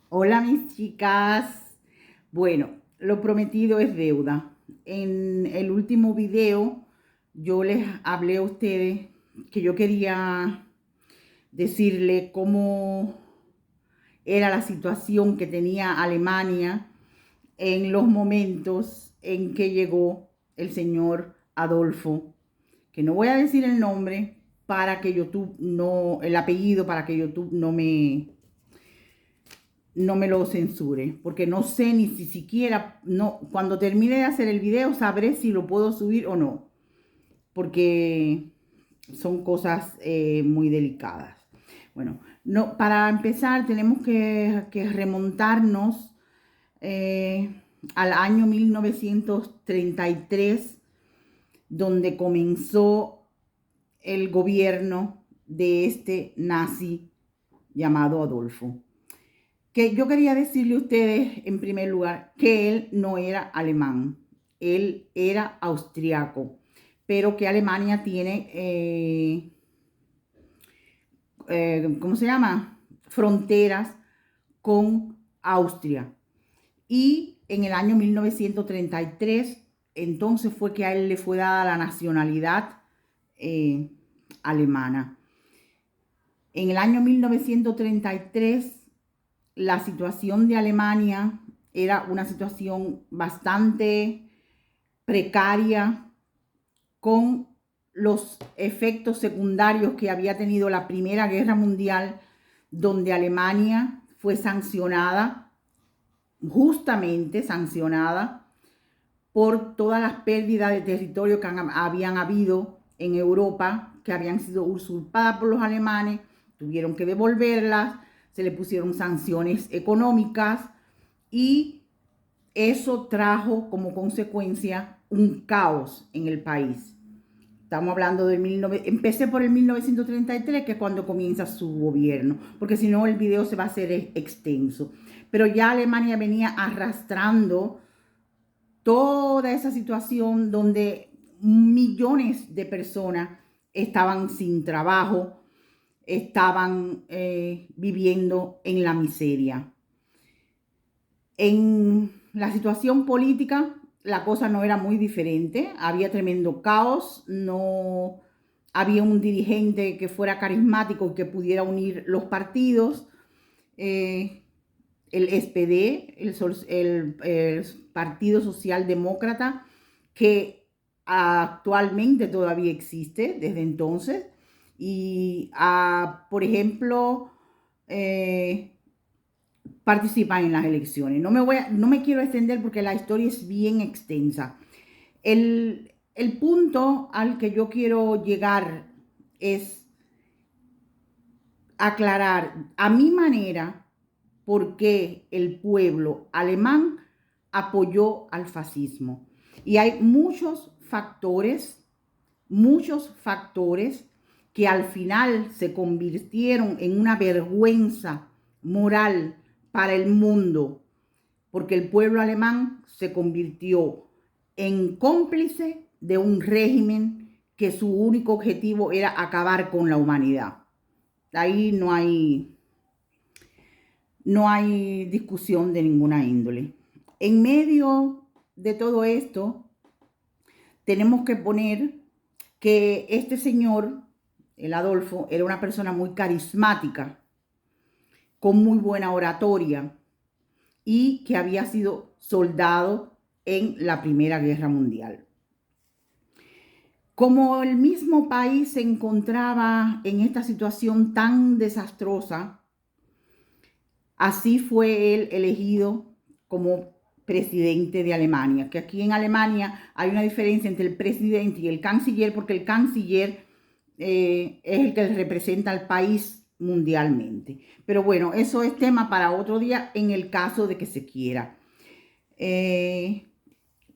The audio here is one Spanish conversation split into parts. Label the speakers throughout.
Speaker 1: Hola mis chicas. Bueno, lo prometido es deuda. En el último video yo les hablé a ustedes que yo quería decirle cómo era la situación que tenía Alemania en los momentos en que llegó el señor Adolfo, que no voy a decir el nombre para que YouTube no, el apellido para que YouTube no me lo censure, porque no sé ni si siquiera, no, cuando termine de hacer el video sabré si lo puedo subir o no, porque son cosas muy delicadas. Bueno, no, para empezar tenemos que remontarnos eh, al año 1933, donde comenzó el gobierno de este nazi llamado Adolfo. Que yo quería decirle a ustedes, en primer lugar, que él no era alemán, él era austriaco, pero que Alemania tiene, ¿cómo se llama? Fronteras con Austria. Y en el año 1933, entonces fue que a él le fue dada la nacionalidad alemana. En el año 1933 la situación de Alemania era una situación bastante precaria, con los efectos secundarios que había tenido la Primera Guerra Mundial, donde Alemania fue sancionada, justamente sancionada, por todas las pérdidas de territorio que habían habido en Europa, que habían sido usurpadas por los alemanes, tuvieron que devolverlas, se le pusieron sanciones económicas y eso trajo como consecuencia un caos en el país. Estamos hablando de empecé por el 1933, que es cuando comienza su gobierno, porque si no el video se va a hacer extenso. Pero ya Alemania venía arrastrando toda esa situación donde millones de personas estaban sin trabajo, estaban viviendo en la miseria. En la situación política, la cosa no era muy diferente, había tremendo caos, no había un dirigente que fuera carismático y que pudiera unir los partidos. Eh, el SPD, el Partido Socialdemócrata, que actualmente todavía existe desde entonces. Y, por ejemplo, participan en las elecciones. No me quiero extender porque la historia es bien extensa. El punto al que yo quiero llegar es aclarar a mi manera por qué el pueblo alemán apoyó al fascismo. Y hay muchos factores que al final se convirtieron en una vergüenza moral para el mundo, porque el pueblo alemán se convirtió en cómplice de un régimen que su único objetivo era acabar con la humanidad. Ahí no hay discusión de ninguna índole. En medio de todo esto, tenemos que poner que este señor, el Adolfo, era una persona muy carismática, con muy buena oratoria y que había sido soldado en la Primera Guerra Mundial. Como el mismo país se encontraba en esta situación tan desastrosa, así fue él elegido como presidente de Alemania, que aquí en Alemania hay una diferencia entre el presidente y el canciller, porque el canciller es el que representa al país mundialmente. Pero bueno, eso es tema para otro día en el caso de que se quiera.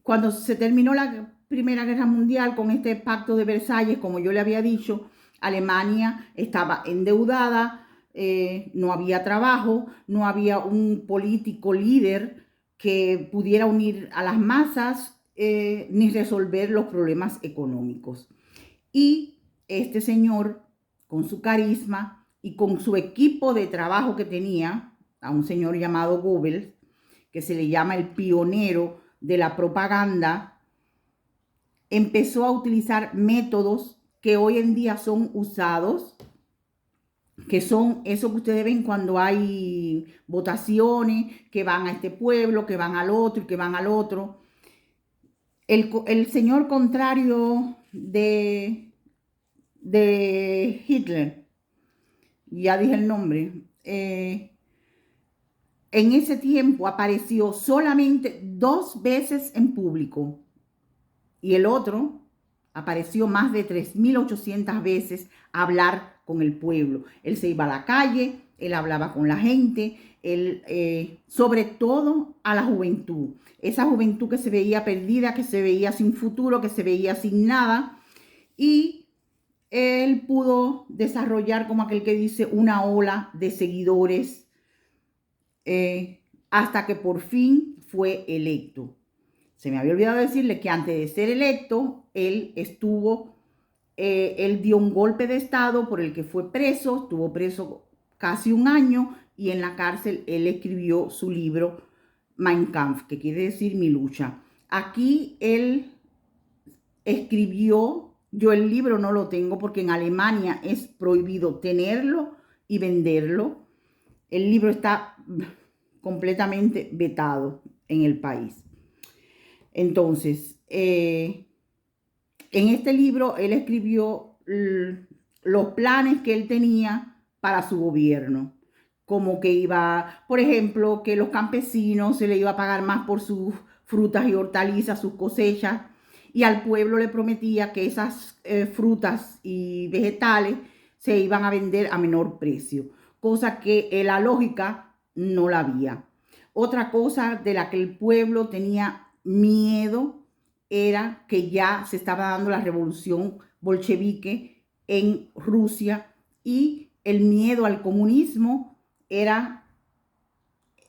Speaker 1: Cuando se terminó la Primera Guerra Mundial con este pacto de Versalles, como yo le había dicho, Alemania estaba endeudada, no había trabajo, no había un político líder que pudiera unir a las masas ni resolver los problemas económicos. Y señor, con su carisma y con su equipo de trabajo que tenía, a un señor llamado Goebbels, que se le llama el pionero de la propaganda, empezó a utilizar métodos que hoy en día son usados, que son eso que ustedes ven cuando hay votaciones, que van a este pueblo, que van al otro y que van al otro. El señor contrario de Hitler, ya dije el nombre, en ese tiempo apareció solamente 2 veces en público y el otro apareció más de 3.800 veces a hablar con el pueblo. Él se iba a la calle, él hablaba con la gente, él, sobre todo a la juventud. Esa juventud que se veía perdida, que se veía sin futuro, que se veía sin nada. Y él pudo desarrollar, como aquel que dice, una ola de seguidores hasta que por fin fue electo. Se me había olvidado decirle que antes de ser electo, él dio un golpe de estado por el que fue preso, estuvo preso casi un año y en la cárcel él escribió su libro Mein Kampf, que quiere decir mi lucha. Aquí él escribió, yo el libro no lo tengo porque en Alemania es prohibido tenerlo y venderlo. El libro está completamente vetado en el país. Entonces, en este libro él escribió los planes que él tenía para su gobierno, como que iba, por ejemplo, que los campesinos se le iba a pagar más por sus frutas y hortalizas, sus cosechas, y al pueblo le prometía que esas frutas y vegetales se iban a vender a menor precio, cosa que en la lógica no la había. Otra cosa de la que el pueblo tenía miedo era que ya se estaba dando la revolución bolchevique en Rusia y el miedo al comunismo era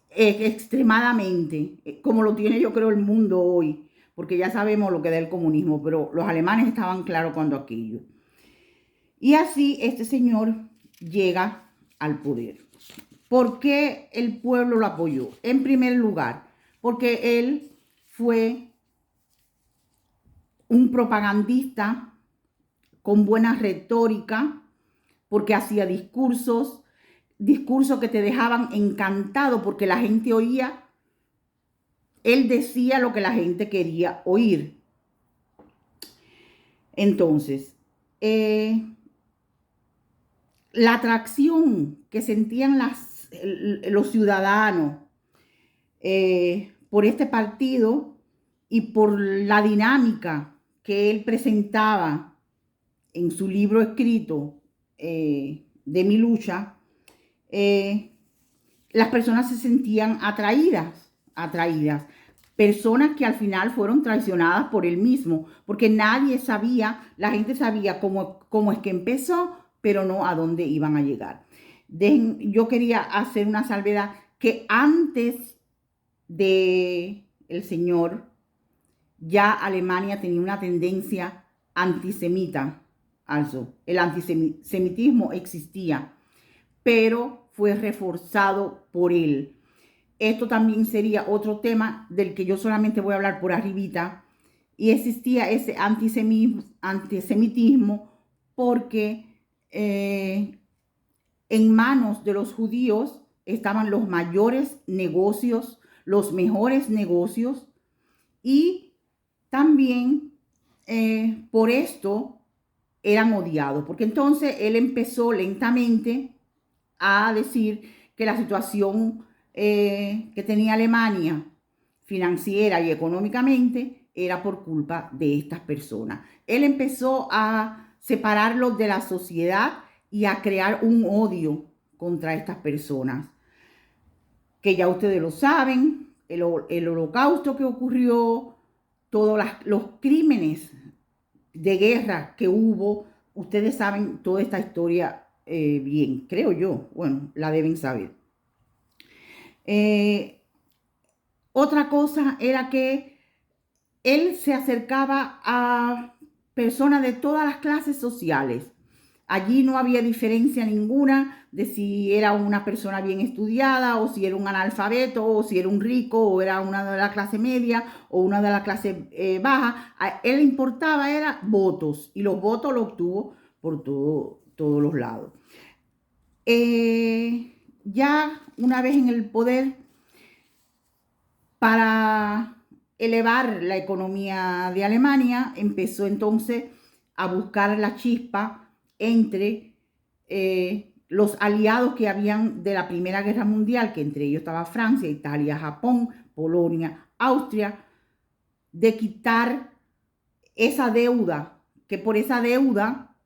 Speaker 1: extremadamente, como lo tiene yo creo el mundo hoy, porque ya sabemos lo que da el comunismo, pero los alemanes estaban claros cuando aquello. Y así este señor llega al poder. ¿Por qué el pueblo lo apoyó? En primer lugar, porque él fue un propagandista con buena retórica, porque hacía discursos que te dejaban encantado, porque la gente oía, él decía lo que la gente quería oír. Entonces, la atracción que sentían los ciudadanos por este partido y por la dinámica que él presentaba en su libro escrito de mi lucha, las personas se sentían atraídas. Personas que al final fueron traicionadas por él mismo, porque nadie sabía, la gente sabía cómo es que empezó, pero no a dónde iban a llegar. Yo quería hacer una salvedad que antes de el señor, ya Alemania tenía una tendencia antisemita. Also, el antisemitismo existía, pero fue reforzado por él. Esto también sería otro tema del que yo solamente voy a hablar por arribita. Y existía ese antisemitismo porque en manos de los judíos estaban los mayores negocios, los mejores negocios, y también por esto eran odiados, porque entonces él empezó lentamente a decir que la situación que tenía Alemania financiera y económicamente era por culpa de estas personas. Él empezó a separarlos de la sociedad y a crear un odio contra estas personas, que ya ustedes lo saben, el holocausto que ocurrió, todos los crímenes de guerra que hubo, ustedes saben toda esta historia bien, creo yo, bueno, la deben saber. Otra cosa era que él se acercaba a personas de todas las clases sociales, Allí no había diferencia ninguna de si era una persona bien estudiada o si era un analfabeto o si era un rico o era una de la clase media o una de la clase baja. A él le importaba era votos y los votos los obtuvo por todos los lados. Ya una vez en el poder, para elevar la economía de Alemania, empezó entonces a buscar la chispa entre los aliados que habían de la Primera Guerra Mundial, que entre ellos estaba Francia, Italia, Japón, Polonia, Austria, de quitar esa deuda, que por esa deuda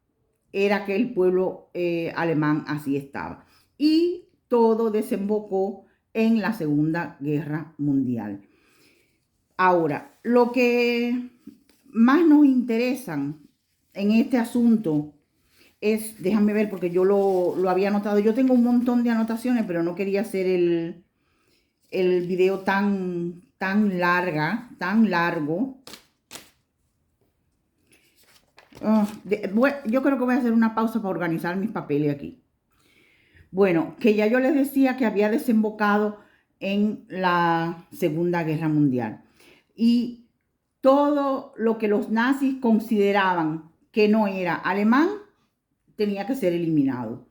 Speaker 1: era que el pueblo alemán así estaba. Y todo desembocó en la Segunda Guerra Mundial. Ahora, lo que más nos interesan en este asunto es, déjame ver porque yo lo había anotado, yo tengo un montón de anotaciones, pero no quería hacer el video tan largo. Yo creo que voy a hacer una pausa para organizar mis papeles aquí. Bueno, que ya yo les decía que había desembocado en la Segunda Guerra Mundial. Y todo lo que los nazis consideraban que no era alemán tenía que ser eliminado.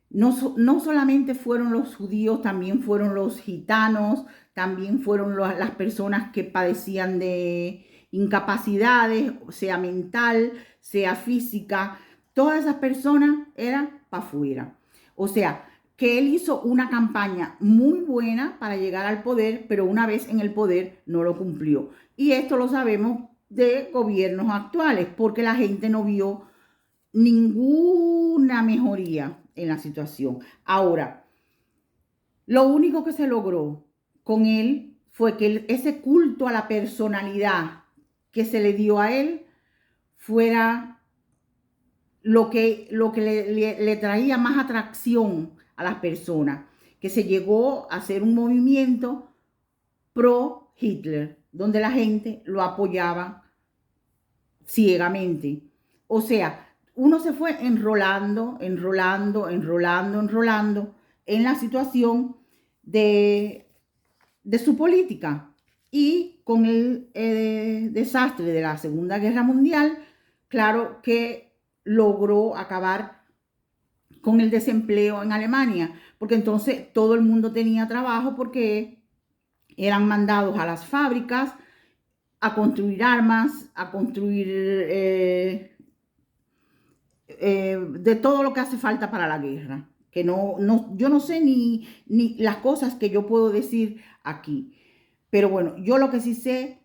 Speaker 1: No solamente fueron los judíos, también fueron los gitanos, también fueron las personas que padecían de incapacidades, sea mental, sea física. Todas esas personas eran para afuera. O sea, que él hizo una campaña muy buena para llegar al poder, pero una vez en el poder no lo cumplió. Y esto lo sabemos de gobiernos actuales, porque la gente no vio ninguna mejoría en la situación. Ahora, lo único que se logró con él fue que ese culto a la personalidad que se le dio a él fuera lo que le traía más atracción a las personas, que se llegó a hacer un movimiento pro Hitler, donde la gente lo apoyaba ciegamente. O sea, uno se fue enrolando en la situación de su política. Y con el desastre de la Segunda Guerra Mundial, claro que logró acabar con el desempleo en Alemania, porque entonces todo el mundo tenía trabajo porque eran mandados a las fábricas a construir armas, a construir de todo lo que hace falta para la guerra. Que yo no sé ni las cosas que yo puedo decir aquí. Pero bueno, yo lo que sí sé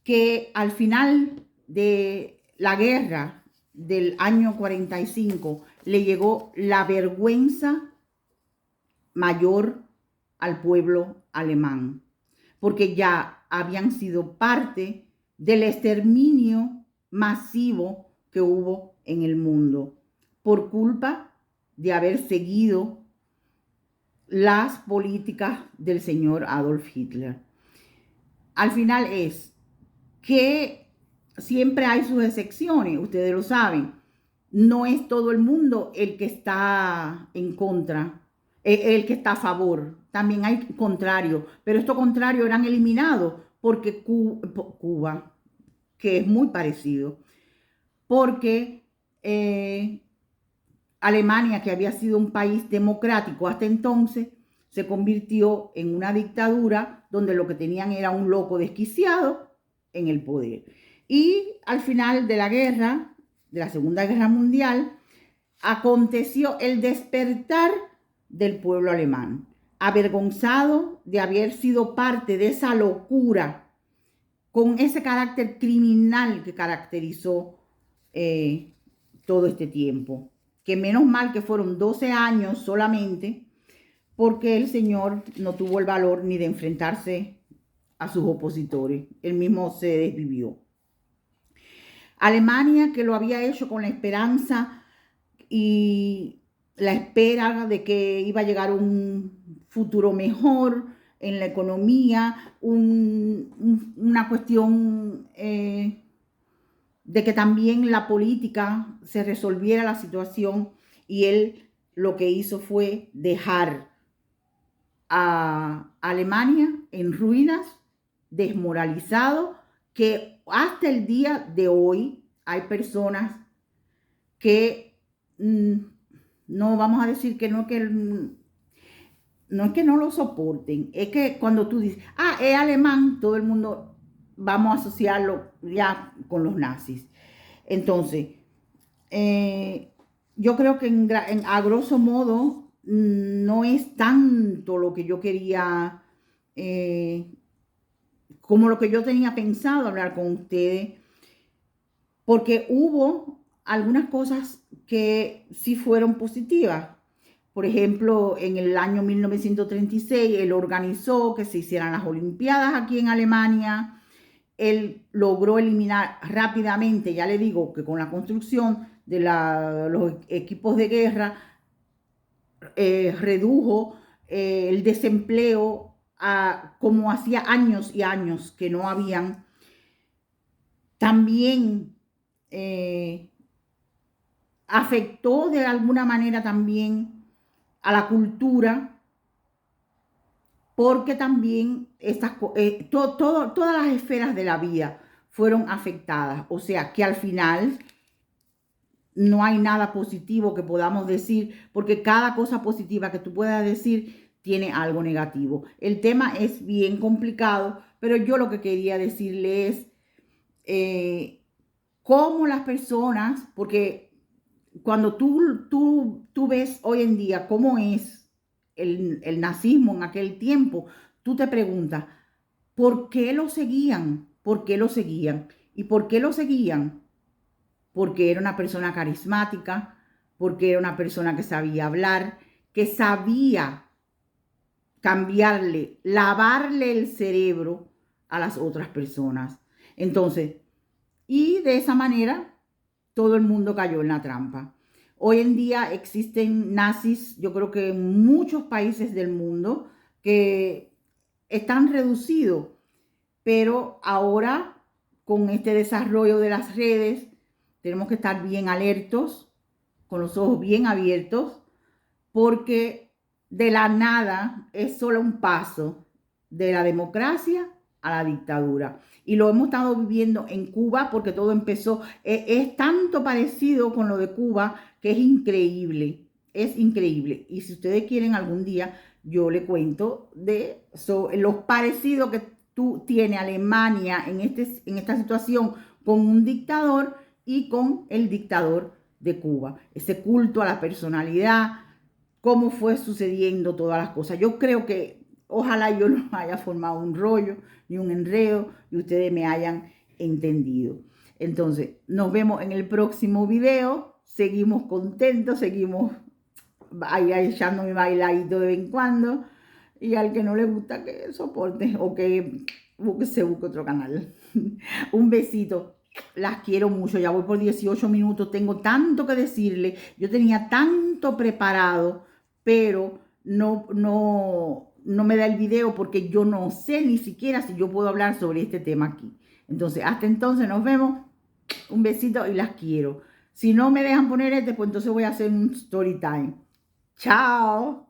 Speaker 1: que al final de la guerra del año 45 le llegó la vergüenza mayor al pueblo alemán, porque ya habían sido parte del exterminio masivo que hubo en el mundo por culpa de haber seguido las políticas del señor Adolf Hitler. Al final es que siempre hay sus excepciones, ustedes lo saben. No es todo el mundo el que está en contra, el que está a favor. También hay contrario, pero estos contrarios eran eliminados porque Cuba, que es muy parecido, porque Alemania, que había sido un país democrático hasta entonces, se convirtió en una dictadura donde lo que tenían era un loco desquiciado en el poder. Y al final de la guerra, de la Segunda Guerra Mundial, aconteció el despertar del pueblo alemán, avergonzado de haber sido parte de esa locura, con ese carácter criminal que caracterizó todo este tiempo. Que menos mal que fueron 12 años solamente, porque el señor no tuvo el valor ni de enfrentarse a sus opositores. Él mismo se desvivió. Alemania, que lo había hecho con la esperanza y la espera de que iba a llegar un futuro mejor en la economía, una cuestión de que también la política se resolviera la situación, y él lo que hizo fue dejar a Alemania en ruinas, desmoralizado, que hasta el día de hoy hay personas que no vamos a decir que no, no es que no lo soporten, es que cuando tú dices, ah, es alemán, todo el mundo vamos a asociarlo ya con los nazis. Entonces, yo creo que a grosso modo no es tanto lo que yo quería, como lo que yo tenía pensado hablar con ustedes, porque hubo algunas cosas que sí fueron positivas. Por ejemplo, en el año 1936, él organizó que se hicieran las Olimpiadas aquí en Alemania. Él logró eliminar rápidamente, ya le digo, que con la construcción de los equipos de guerra, redujo el desempleo a como hacía años y años que no habían. También afectó de alguna manera también a la cultura, porque también todas las esferas de la vida fueron afectadas. O sea que al final no hay nada positivo que podamos decir, porque cada cosa positiva que tú puedas decir tiene algo negativo. El tema es bien complicado, pero yo lo que quería decirle es cómo las personas, porque cuando tú ves hoy en día cómo es el nazismo en aquel tiempo, tú te preguntas, ¿por qué lo seguían? ¿Por qué lo seguían? ¿Y por qué lo seguían? Porque era una persona carismática, porque era una persona que sabía hablar, que sabía cambiarle, lavarle el cerebro a las otras personas. Entonces, y de esa manera todo el mundo cayó en la trampa. Hoy en día existen nazis, yo creo que en muchos países del mundo, que están reducidos, pero ahora con este desarrollo de las redes tenemos que estar bien alertos, con los ojos bien abiertos, porque de la nada es solo un paso de la democracia a la dictadura. Y lo hemos estado viviendo en Cuba, porque todo empezó, es tanto parecido con lo de Cuba que es increíble, es increíble. Y si ustedes quieren algún día, yo le cuento de los parecidos que tiene Alemania en esta situación con un dictador y con el dictador de Cuba. Ese culto a la personalidad, cómo fue sucediendo todas las cosas. Yo creo que ojalá yo no haya formado un rollo ni un enredo y ustedes me hayan entendido. Entonces, nos vemos en el próximo video. Seguimos contentos, seguimos ahí echando mi bailadito de vez en cuando. Y al que no le gusta, que soporte o que se busque otro canal. Un besito. Las quiero mucho. Ya voy por 18 minutos. Tengo tanto que decirle. Yo tenía tanto preparado, pero no me da el video porque yo no sé ni siquiera si yo puedo hablar sobre este tema aquí. Entonces, hasta entonces nos vemos. Un besito y las quiero. Si no me dejan poner este, pues entonces voy a hacer un story time. Chao.